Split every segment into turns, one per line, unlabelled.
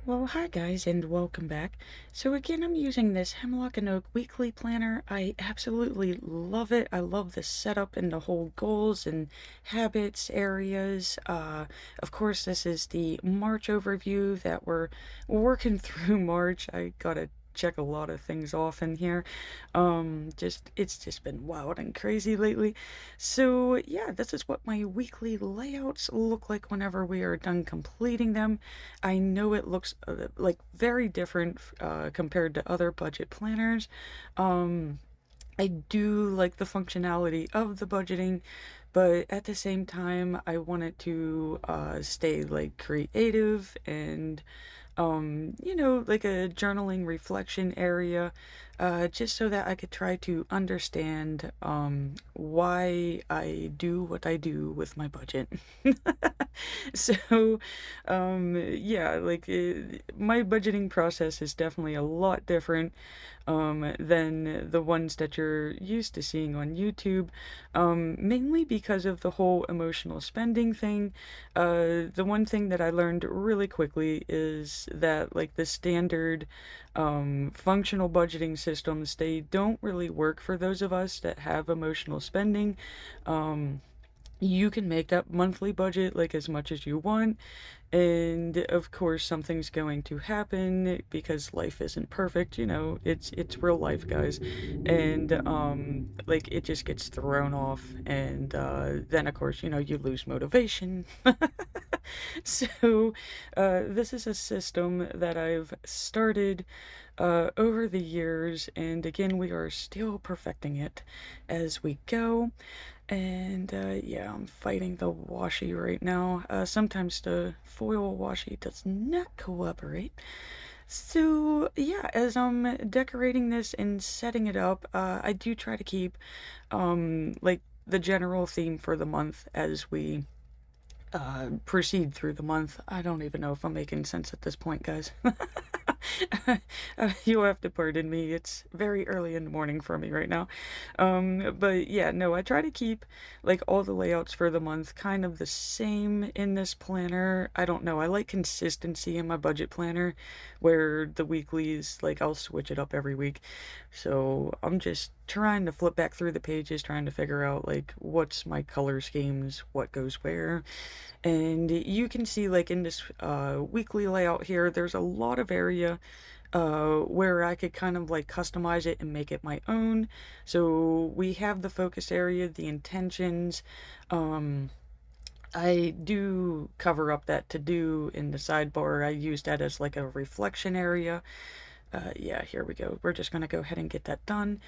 Well, hi guys, and welcome back. So again, I'm using this Hemlock and Oak weekly planner. I absolutely love it. I love the setup and the whole goals and habits areas. Of course, this is the March overview that we're working through March. I gotta check a lot of things off in here. It's just been wild and crazy lately. So yeah, this is what my weekly layouts look like whenever we are done completing them. I know it looks like very different compared to other budget planners. Um, I do like the functionality of the budgeting, but at the same time, I want it to stay like creative and like a journaling reflection area, just so that I could try to understand why I do what I do with my budget. So, yeah, like my budgeting process is definitely a lot different than the ones that you're used to seeing on YouTube, mainly because of the whole emotional spending thing. The one thing that I learned really quickly is that, like, the standard functional budgeting systems, they don't really work for those of us that have emotional spending. Um, you can make that monthly budget like as much as you want, and of course something's going to happen because life isn't perfect, it's real life, guys. And like it just gets thrown off, and then of course, you lose motivation. So this is a system that I've started over the years, and again, we are still perfecting it as we go. And yeah, I'm fighting the washi right now. Sometimes the foil washi does not cooperate. So yeah, as I'm decorating this and setting it up, I do try to keep like the general theme for the month as we proceed through the month. I don't even know if I'm making sense at this point, guys. You'll have to pardon me. It's very early in the morning for me right now. But yeah, no, I try to keep like all the layouts for the month kind of the same in this planner. I don't know. I like consistency in my budget planner where the weeklies, like I'll switch it up every week. So I'm just trying to flip back through the pages, trying to figure out like what's my color schemes, what goes where. And you can see like in this weekly layout here, there's a lot of area where I could kind of like customize it and make it my own. So we have the focus area, the intentions. Um, I do cover up that to do in the sidebar. I use that as like a reflection area. Yeah, here we go. We're just gonna go ahead and get that done.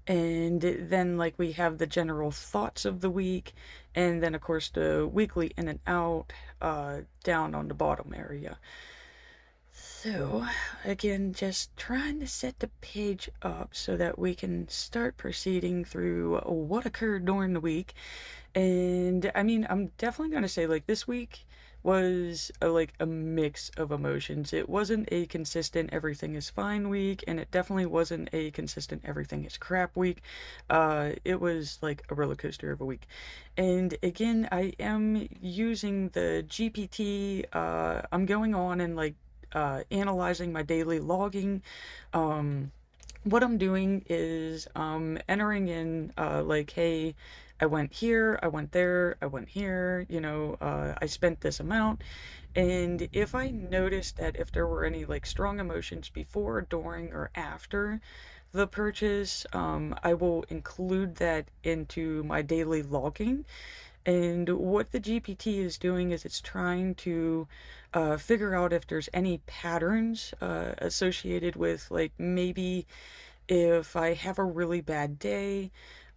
And then like we have the general thoughts of the week, and then of course the weekly in and out down on the bottom area. So again, just trying to set the page up so that we can start proceeding through what occurred during the week. And I mean, I'm definitely gonna say like this week was like a mix of emotions. It wasn't a consistent everything is fine week, and it definitely wasn't a consistent everything is crap week. It was like a roller coaster of a week. And again, I am using the GPT. I'm going on and like analyzing my daily logging. Um, what I'm doing is entering in like, hey, I went here, I went there, I went here, I spent this amount. And if I noticed that if there were any like strong emotions before, during, or after the purchase, I will include that into my daily logging. And what the GPT is doing is it's trying to figure out if there's any patterns associated with, like, maybe if I have a really bad day,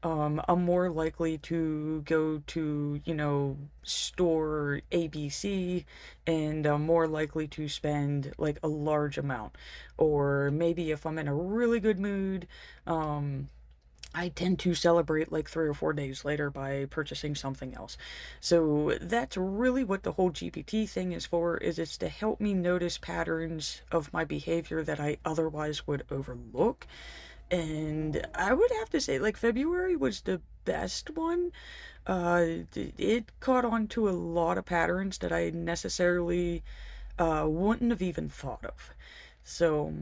I'm more likely to go to, store ABC, and I'm more likely to spend like a large amount. Or maybe if I'm in a really good mood, I tend to celebrate like 3 or 4 days later by purchasing something else. So that's really what the whole GPT thing is for, is it's to help me notice patterns of my behavior that I otherwise would overlook. And I would have to say, like, February was the best one. It caught on to a lot of patterns that I necessarily wouldn't have even thought of. So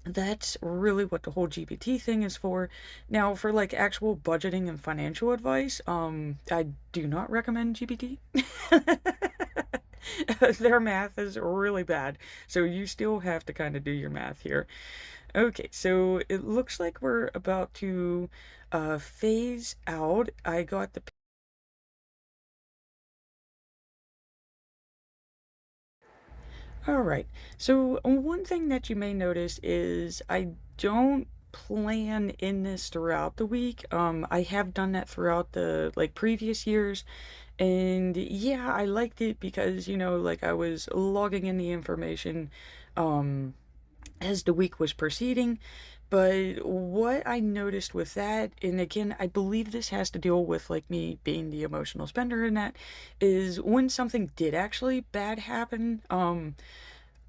that's really what the whole GPT thing is for. Now, for like actual budgeting and financial advice, I do not recommend GPT. Their math is really bad, so you still have to kind of do your math here. Okay, so it looks like we're about to phase out. I got the All right. So one thing that you may notice is I don't plan in this throughout the week. I have done that throughout the like previous years. And yeah, I liked it because, like I was logging in the information as the week was proceeding. But what I noticed with that, and again, I believe this has to deal with like me being the emotional spender in that, is when something did actually bad happen,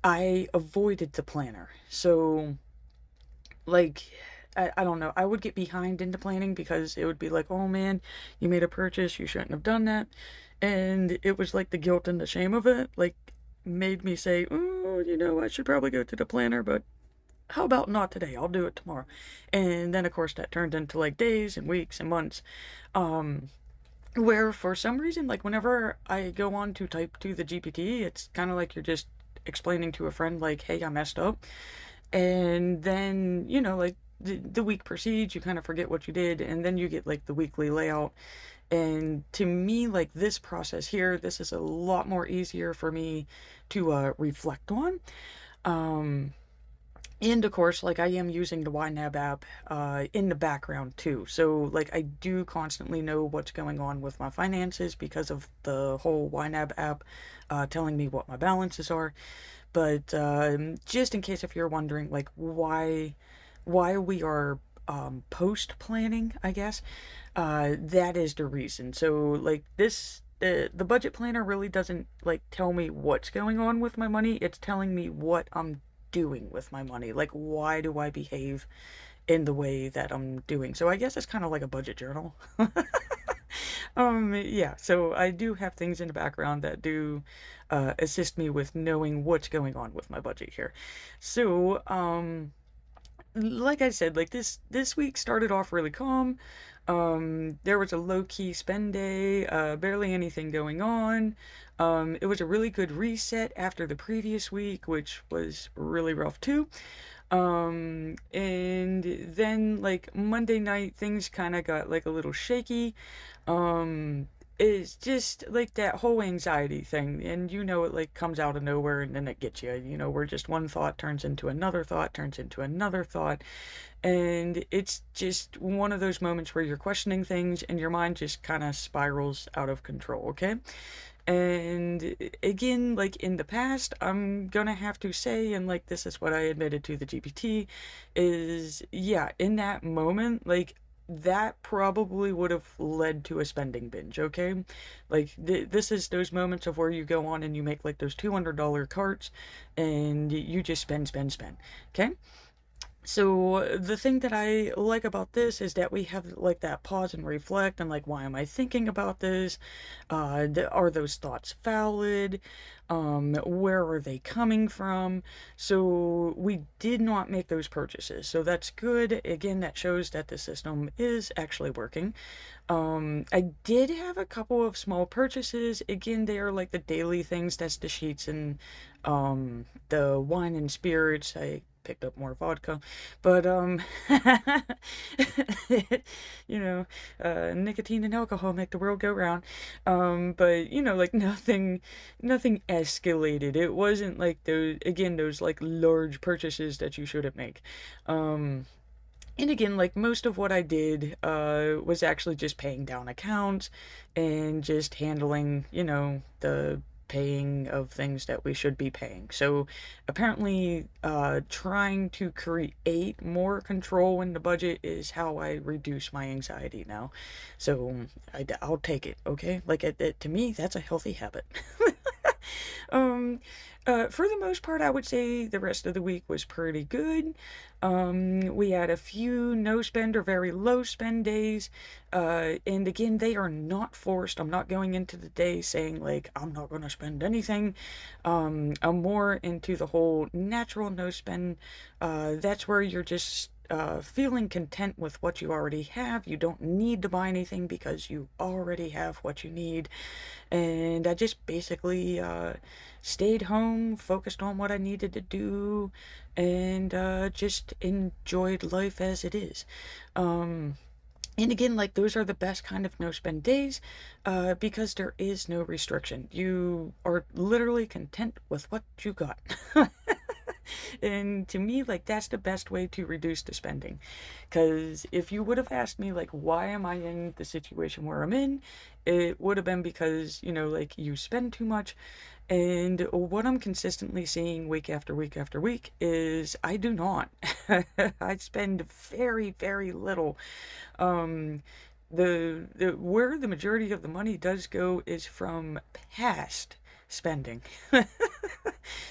I avoided the planner. So, like, I don't know. I would get behind into planning because it would be like, oh man, you made a purchase, you shouldn't have done that. And it was like the guilt and the shame of it, like, made me say, oh, I should probably go to the planner, but how about not today? I'll do it tomorrow. And then, of course, that turned into like days and weeks and months. Um, where for some reason, like whenever I go on to type to the GPT, it's kind of like you're just explaining to a friend, like, hey, I messed up. And then, like the week proceeds, you kind of forget what you did, and then you get like the weekly layout. And to me, like this process here, this is a lot more easier for me to reflect on. Um, and of course, like I am using the YNAB app in the background too. So like I do constantly know what's going on with my finances because of the whole YNAB app telling me what my balances are. But just in case if you're wondering like why we are post planning, I guess, that is the reason. So like this the budget planner really doesn't like tell me what's going on with my money. It's telling me what I'm doing with my money. Like why do I behave in the way that I'm doing? So I guess it's kind of like a budget journal. Yeah, so I do have things in the background that do assist me with knowing what's going on with my budget here. So, like I said, like this week started off really calm. There was a low-key spend day, barely anything going on. It was a really good reset after the previous week, which was really rough too. And then like Monday night, things kind of got like a little shaky. Um, it's just like that whole anxiety thing, and it like comes out of nowhere and then it gets you, where just one thought turns into another thought, turns into another thought, and it's just one of those moments where you're questioning things and your mind just kind of spirals out of control, okay? And again, like in the past, I'm gonna have to say, and like this is what I admitted to the GPT, is yeah, in that moment, like that probably would have led to a spending binge, okay? Like this is those moments of where you go on and you make like those $200 carts and you just spend, spend, spend, okay? So the thing that I like about this is that we have like that pause and reflect and like why am I thinking about this? Are those thoughts valid? Where are they coming from? So we did not make those purchases. So that's good. Again, that shows that the system is actually working. I did have a couple of small purchases. Again, they are like the daily things. That's the sheets and the wine and spirits. I picked up more vodka, but you know, nicotine and alcohol make the world go round. But like nothing escalated. It wasn't like those like large purchases that you shouldn't make. Um, and again, like most of what I did was actually just paying down accounts and just handling, the paying of things that we should be paying. So apparently, trying to create more control in the budget is how I reduce my anxiety now. So I'll take it, okay? Like to me, that's a healthy habit. um, For the most part, I would say the rest of the week was pretty good. We had a few no spend or very low spend days. And again, they are not forced. I'm not going into the day saying, like, I'm not going to spend anything. I'm more into the whole natural no spend. That's where you're just feeling content with what you already have. You don't need to buy anything because you already have what you need. And I just basically stayed home, focused on what I needed to do, and just enjoyed life as it is. Um, and again, like those are the best kind of no spend days because there is no restriction. You are literally content with what you got. And to me, like, that's the best way to reduce the spending. Because if you would have asked me, like, why am I in the situation where I'm in, it would have been because, like, you spend too much. And what I'm consistently seeing week after week after week is I do not. I spend very, very little. Um, the where the majority of the money does go is from past spending.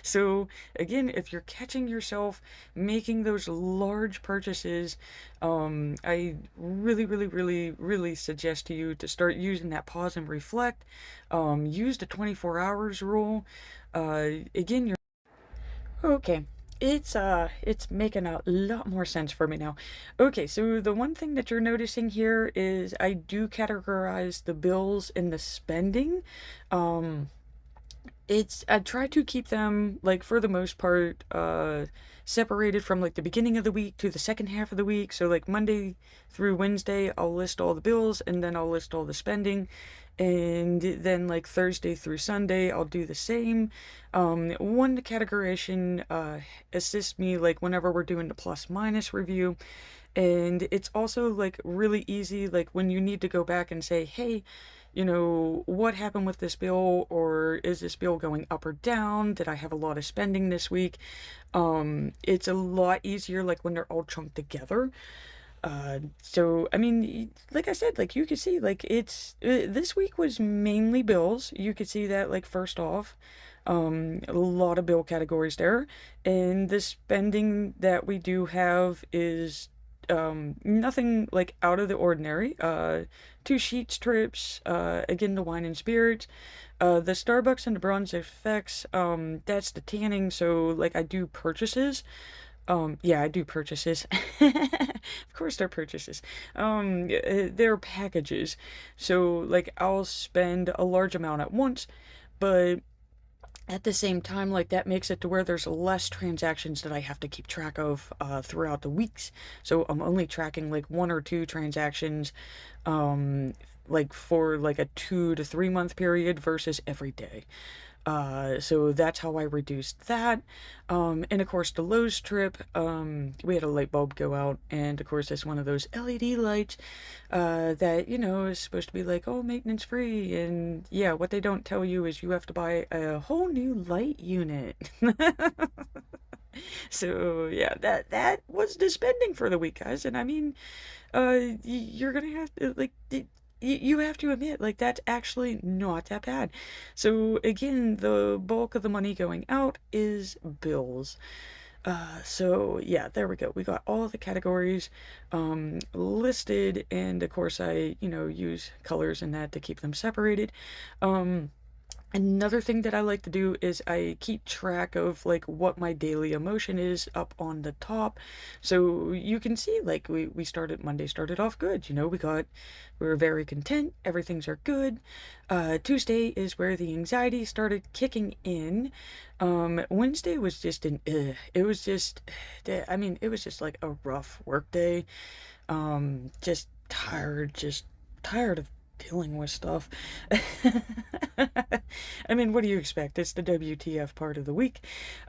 So again, if you're catching yourself making those large purchases, I really, really, really, really suggest to you to start using that pause and reflect. Use the 24 hours rule. Again, you're okay. It's making a lot more sense for me now. Okay, so the one thing that you're noticing here is I do categorize the bills and the spending. Um, I try to keep them, like, for the most part, separated from like the beginning of the week to the second half of the week. So like Monday through Wednesday, I'll list all the bills and then I'll list all the spending. And then like Thursday through Sunday, I'll do the same. One categorization assists me like whenever we're doing the plus minus review. And it's also like really easy, like when you need to go back and say, hey, what happened with this bill, or is this bill going up or down? Did I have a lot of spending this week? It's a lot easier like when they're all chunked together. So I mean, like I said, like you could see, like this week was mainly bills. You could see that, like, first off, a lot of bill categories there, and the spending that we do have is nothing like out of the ordinary. Two Sheets trips, again the wine and spirits, the Starbucks and the bronze effects. That's the tanning. So like I do purchases. Yeah, I do purchases. Of course they're purchases. They're packages. So like I'll spend a large amount at once, but at the same time, like that makes it to where there's less transactions that I have to keep track of throughout the weeks. So I'm only tracking like one or two transactions, um, like for like a 2 to 3 month period versus every day. So that's how I reduced that. And of course, the Lowe's trip, we had a light bulb go out, and of course, it's one of those LED lights that, is supposed to be like, oh, maintenance free. And yeah, what they don't tell you is you have to buy a whole new light unit. So yeah, that was the spending for the week, guys. And I mean, you're gonna have to like you have to admit, like, that's actually not that bad. So again, the bulk of the money going out is bills. So yeah, there we go. We got all the categories listed, and of course I, use colors and that to keep them separated. Um, Another thing that I like to do is I keep track of like what my daily emotion is up on the top. So you can see, like, we started Monday started off good. We were very content, everything's are good. Tuesday is where the anxiety started kicking in. Wednesday was just an it was just I mean, it was just like a rough work day. Just tired of dealing with stuff. I mean, what do you expect? It's the WTF part of the week.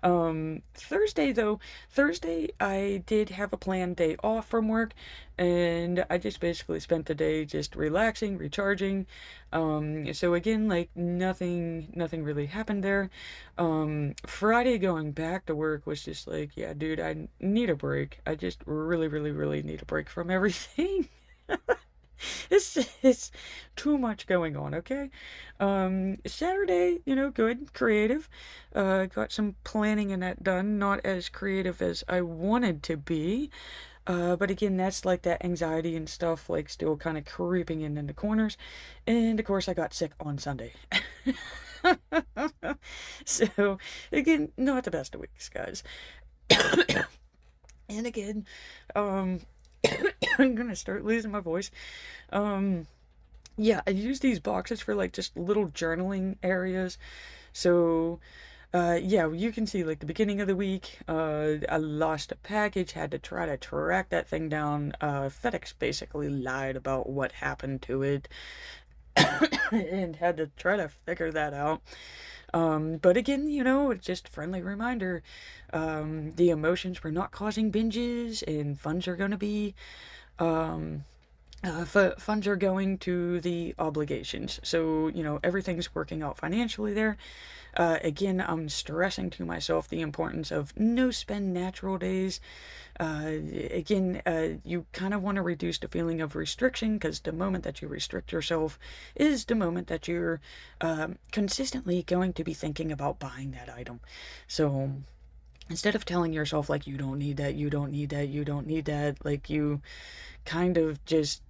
Thursday, though, Thursday I did have a planned day off from work, and I just basically spent the day just relaxing, recharging. So again, like nothing really happened there. Friday going back to work was just like, yeah, dude, I need a break. I just really, really, really need a break from everything. It's too much going on, okay? Saturday, good, creative. Got some planning and that done. Not as creative as I wanted to be. But again, that's like that anxiety and stuff, like still kind of creeping in the corners. And of course, I got sick on Sunday. So, again, not the best of weeks, guys. And again, um, I'm gonna start losing my voice. Um, yeah, I use these boxes for like just little journaling areas. So, yeah, you can see like the beginning of the week, I lost a package, had to try to track that thing down. FedEx basically lied about what happened to it and had to try to figure that out. But again, it's just a friendly reminder. The emotions were not causing binges, and funds are going to be um, funds are going to the obligations. So, everything's working out financially there. Again, I'm stressing to myself the importance of no spend natural days. Again, you kind of want to reduce the feeling of restriction because the moment that you restrict yourself is the moment that you're consistently going to be thinking about buying that item. So instead of telling yourself, like, you don't need that, you don't need that, you don't need that, like, you kind of just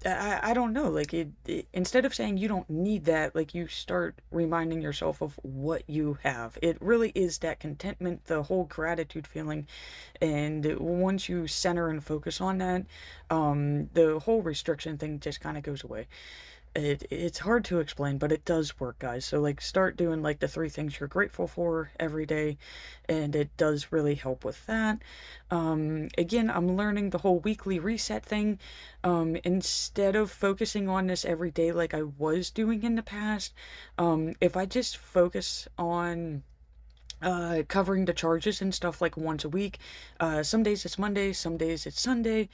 I don't know, like instead of saying you don't need that, like you start reminding yourself of what you have. It really is that contentment, the whole gratitude feeling. And once you center and focus on that, the whole restriction thing just kind of goes away. It's hard to explain, but it does work, guys. So like start doing like the three things you're grateful for every day, and it does really help with that. Again, I'm learning the whole weekly reset thing. Instead of focusing on this every day like I was doing in the past, if I just focus on covering the charges and stuff like once a week. Some days it's Monday, some days it's Sunday.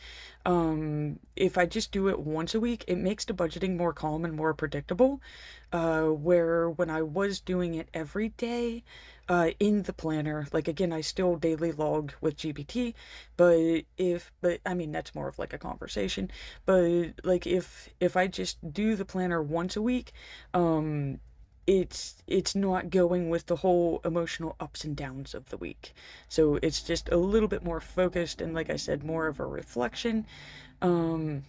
If I just do it once a week, it makes the budgeting more calm and more predictable. Where when I was doing it every day, in the planner, like again, I still daily log with GPT, but I mean, that's more of like a conversation. But like if I just do the planner once a week, it's not going with the whole emotional ups and downs of the week. So it's just a little bit more focused and like I said, more of a reflection. Um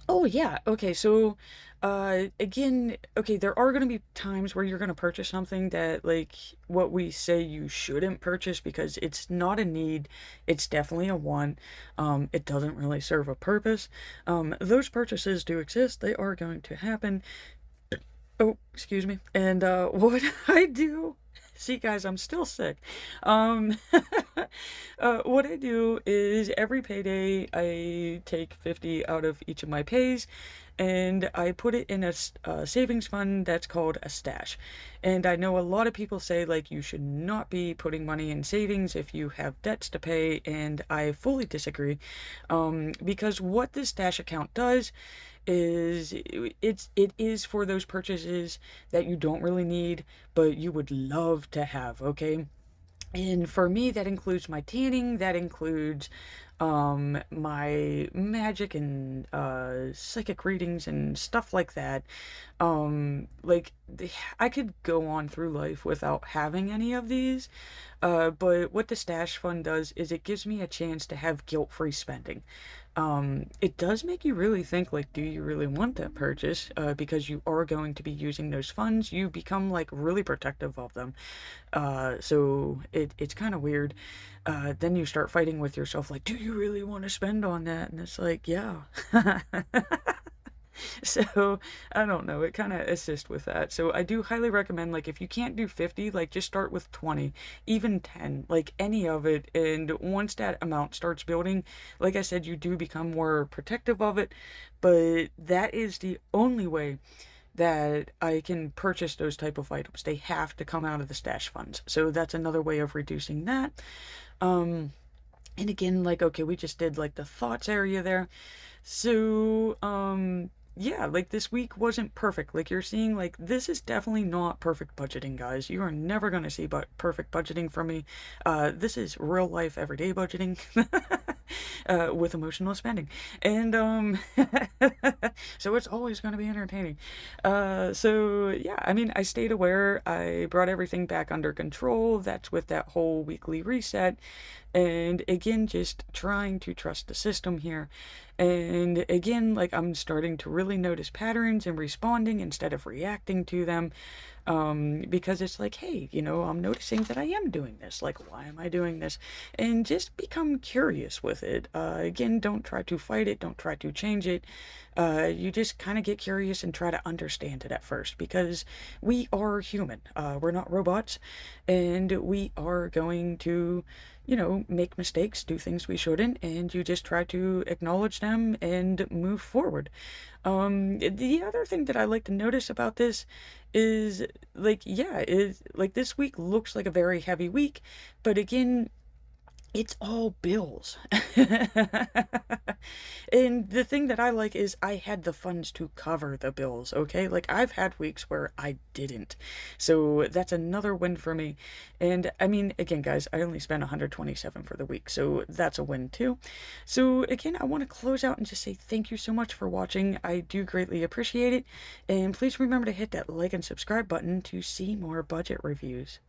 oh yeah, okay, so again, okay, there are going to be times where you're going to purchase something that like what we say you shouldn't purchase because it's not a need, it's definitely a want. It doesn't really serve a purpose. Those purchases do exist, they are going to happen. Oh, excuse me. And what I do, see guys, I'm still sick. Um what I do is every payday I take 50 out of each of my pays and I put it in a savings fund that's called a stash. And I know a lot of people say like you should not be putting money in savings if you have debts to pay, and I fully disagree. Because what this stash account does is it is for those purchases that you don't really need but you would love to have, okay? And for me, that includes my tanning, that includes my magic and psychic readings and stuff like that. Like I could go on through life without having any of these. But what the stash fund does is it gives me a chance to have guilt-free spending. It does make you really think, like, do you really want that purchase? Because you are going to be using those funds, you become like really protective of them. So it's kind of weird. Then you start fighting with yourself, like, do you really want to spend on that? And it's like, yeah. So I don't know, it kind of assists with that. So I do highly recommend, like, if you can't do 50, like, just start with 20, even 10, like any of it. And once that amount starts building, like I said, you do become more protective of it. But that is the only way that I can purchase those type of items. They have to come out of the stash funds. So that's another way of reducing that. Um, and again, like, okay, we just did like the thoughts area there. So, yeah, like this week wasn't perfect. Like you're seeing, like this is definitely not perfect budgeting, guys. You are never gonna see but perfect budgeting from me. This is real life everyday budgeting. with emotional spending. And so it's always going to be entertaining. So yeah, I mean, I stayed aware. I brought everything back under control. That's with that whole weekly reset. And again, just trying to trust the system here. And again, like I'm starting to really notice patterns and responding instead of reacting to them. Because it's like, hey, I'm noticing that I am doing this. Like, why am I doing this? And just become curious with it. Again, don't try to fight it, don't try to change it. You just kind of get curious and try to understand it at first because we are human. We're not robots, and we are going to, make mistakes, do things we shouldn't, and you just try to acknowledge them and move forward. The other thing that I like to notice about this is like, yeah, is like this week looks like a very heavy week, but again, it's all bills. And the thing that I like is I had the funds to cover the bills, okay? Like I've had weeks where I didn't. So that's another win for me. And I mean, again, guys, I only spent 127 for the week, so that's a win too. So again, I want to close out and just say thank you so much for watching. I do greatly appreciate it. And please remember to hit that like and subscribe button to see more budget reviews.